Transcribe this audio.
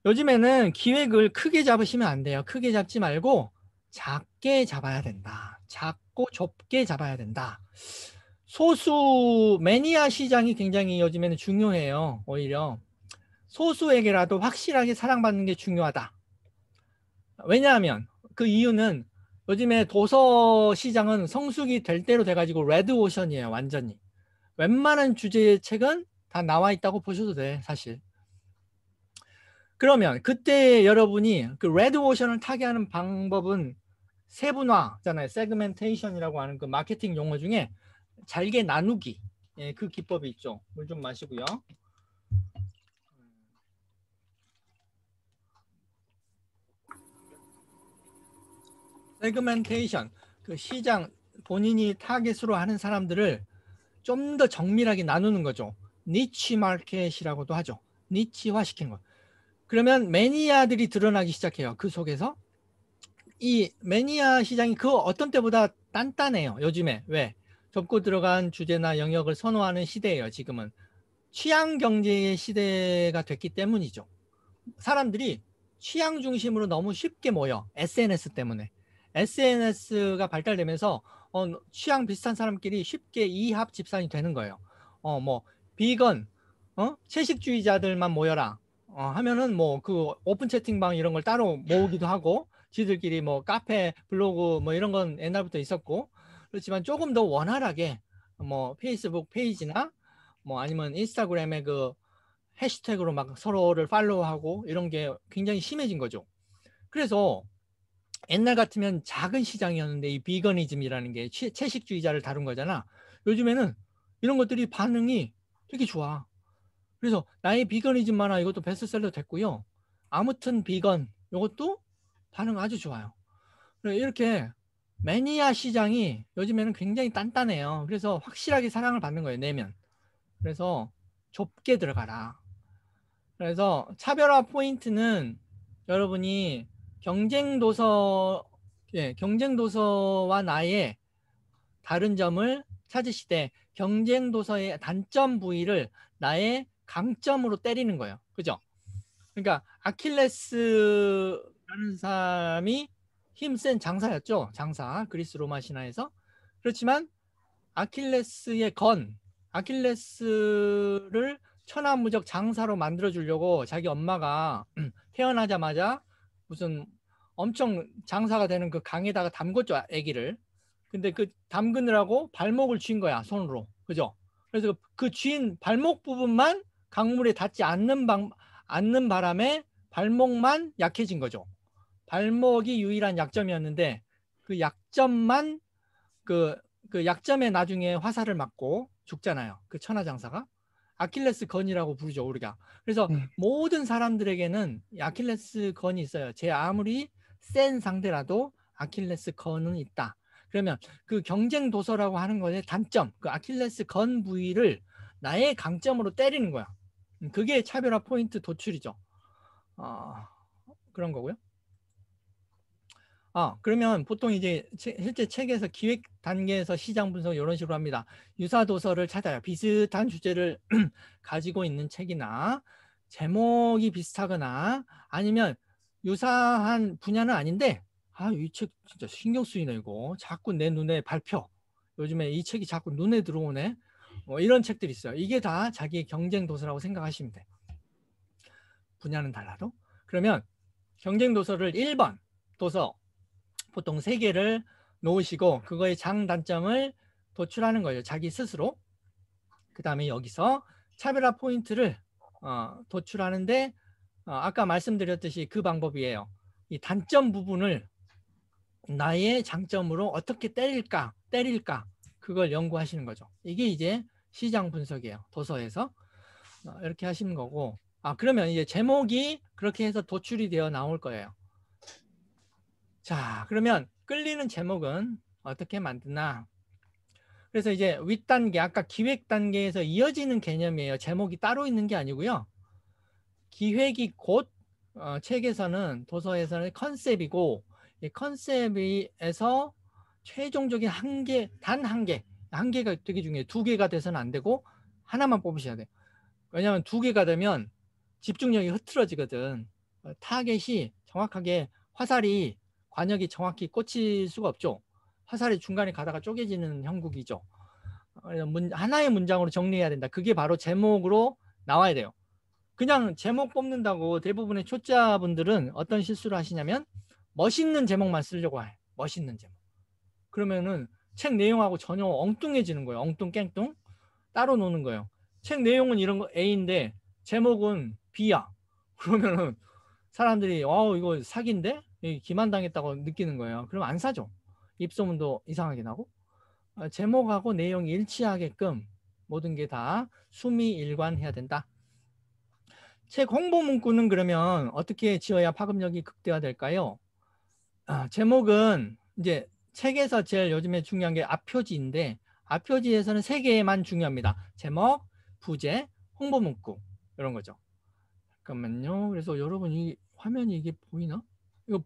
요즘에는 기획을 크게 잡으시면 안 돼요. 크게 잡지 말고 작게 잡아야 된다. 작고 좁게 잡아야 된다. 소수 매니아 시장이 굉장히 요즘에는 중요해요. 오히려 소수에게라도 확실하게 사랑받는 게 중요하다. 왜냐하면 그 이유는 요즘에 도서 시장은 성숙이 될 대로 돼가지고 레드오션이에요. 완전히. 웬만한 주제의 책은 다 나와 있다고 보셔도 돼, 사실. 그러면 그때 여러분이 그 레드오션을 타게 하는 방법은 세분화잖아요. 세그멘테이션이라고 하는 그 마케팅 용어 중에 잘게 나누기. 예, 그 기법이 있죠. 물 좀 마시고요. 세그멘테이션. 그 시장 본인이 타겟으로 하는 사람들을 좀 더 정밀하게 나누는 거죠. 니치 마켓이라고도 하죠. 니치화 시키는 거. 그러면 매니아들이 드러나기 시작해요. 그 속에서. 이 매니아 시장이 그 어떤 때보다 단단해요. 요즘에. 왜? 접고 들어간 주제나 영역을 선호하는 시대예요. 지금은. 취향 경제의 시대가 됐기 때문이죠. 사람들이 취향 중심으로 너무 쉽게 모여. SNS 때문에. SNS가 발달되면서 취향 비슷한 사람끼리 쉽게 이합 집산이 되는 거예요. 뭐 비건, 채식주의자들만 모여라. 하면은 뭐 그 오픈 채팅방 이런 걸 따로 모으기도 하고 지들끼리 뭐 카페, 블로그 뭐 이런 건 옛날부터 있었고 그렇지만 조금 더 원활하게 뭐 페이스북 페이지나 뭐 아니면 인스타그램에 그 해시태그로 막 서로를 팔로우하고 이런 게 굉장히 심해진 거죠. 그래서 옛날 같으면 작은 시장이었는데 이 비거니즘이라는 게 채식주의자를 다룬 거잖아. 요즘에는 이런 것들이 반응이 되게 좋아. 그래서 나의 비거니즘 만화 이것도 베스트셀러 됐고요. 아무튼 비건 이것도 반응 아주 좋아요. 이렇게 매니아 시장이 요즘에는 굉장히 단단해요. 그래서 확실하게 사랑을 받는 거예요. 내면. 그래서 좁게 들어가라. 그래서 차별화 포인트는 여러분이 경쟁 도서, 예, 경쟁 도서와 나의 다른 점을 찾으시되 경쟁 도서의 단점 부위를 나의 강점으로 때리는 거예요. 그죠? 그러니까 아킬레스라는 사람이 힘센 장사였죠. 장사. 그리스 로마 신화에서. 그렇지만 아킬레스의 아킬레스를 천하무적 장사로 만들어 주려고 자기 엄마가 태어나자마자 무슨 엄청 장사가 되는 그 강에다가 담궜죠, 아기를. 근데 그 담그느라고 발목을 쥔 거야, 손으로. 그죠? 그래서 그 쥔 발목 부분만 강물에 닿지 않는 바람에 발목만 약해진 거죠. 발목이 유일한 약점이었는데 그 약점만 그, 그 약점에 나중에 화살을 맞고 죽잖아요. 그 천하장사가. 아킬레스 건이라고 부르죠, 우리가. 그래서 네. 모든 사람들에게는 아킬레스 건이 있어요. 제 아무리 센 상대라도 아킬레스 건은 있다. 그러면 그 경쟁 도서라고 하는 것의 단점, 그 아킬레스 건 부위를 나의 강점으로 때리는 거야. 그게 차별화 포인트 도출이죠. 어, 그런 거고요. 그러면 보통 이제 실제 책에서 기획 단계에서 시장 분석 이런 식으로 합니다. 유사 도서를 찾아요. 비슷한 주제를 가지고 있는 책이나 제목이 비슷하거나 아니면 유사한 분야는 아닌데 이 책 진짜 신경 쓰이네 이거. 자꾸 내 눈에 밟혀. 요즘에 이 책이 자꾸 눈에 들어오네. 이런 책들이 있어요. 이게 다 자기의 경쟁 도서라고 생각하시면 돼요. 분야는 달라도. 그러면 경쟁 도서를 1번 도서 보통 3개를 놓으시고 그거의 장단점을 도출하는 거예요. 자기 스스로. 그 다음에 여기서 차별화 포인트를 도출하는데 아까 말씀드렸듯이 그 방법이에요. 이 단점 부분을 나의 장점으로 어떻게 때릴까 그걸 연구하시는 거죠. 이게 이제 시장 분석이에요. 도서에서 이렇게 하시는 거고 그러면 이제 제목이 그렇게 해서 도출이 되어 나올 거예요. 자, 그러면 끌리는 제목은 어떻게 만드나? 그래서 이제 윗단계, 아까 기획 단계에서 이어지는 개념이에요. 제목이 따로 있는 게 아니고요. 기획이 곧 책에서는 도서에서는 컨셉이고 이 컨셉에서 최종적인 단 한 개가 되게 중요해요. 2개가 돼서는 안 되고 하나만 뽑으셔야 돼요. 왜냐하면 2개가 되면 집중력이 흐트러지거든. 타겟이 정확하게 화살이 관역이 정확히 꽂힐 수가 없죠. 화살이 중간에 가다가 쪼개지는 형국이죠. 하나의 문장으로 정리해야 된다. 그게 바로 제목으로 나와야 돼요. 그냥 제목 뽑는다고 대부분의 초짜분들은 어떤 실수를 하시냐면 멋있는 제목만 쓰려고 해. 멋있는 제목. 그러면은 책 내용하고 전혀 엉뚱해지는 거예요. 엉뚱깽뚱 따로 노는 거예요. 책 내용은 이런 거 A인데 제목은 B야. 그러면은 사람들이 이거 사기인데? 기만당했다고 느끼는 거예요. 그럼 안 사죠. 입소문도 이상하게 나고. 제목하고 내용이 일치하게끔 모든 게 다 수미일관해야 된다. 책 홍보 문구는 그러면 어떻게 지어야 파급력이 극대화될까요? 제목은 이제 책에서 제일 요즘에 중요한 게 앞표지인데 앞표지에서는 3개만 중요합니다. 제목, 부제, 홍보 문구 이런 거죠. 잠깐만요. 그래서 여러분 이 화면이 이게 보이나? 이거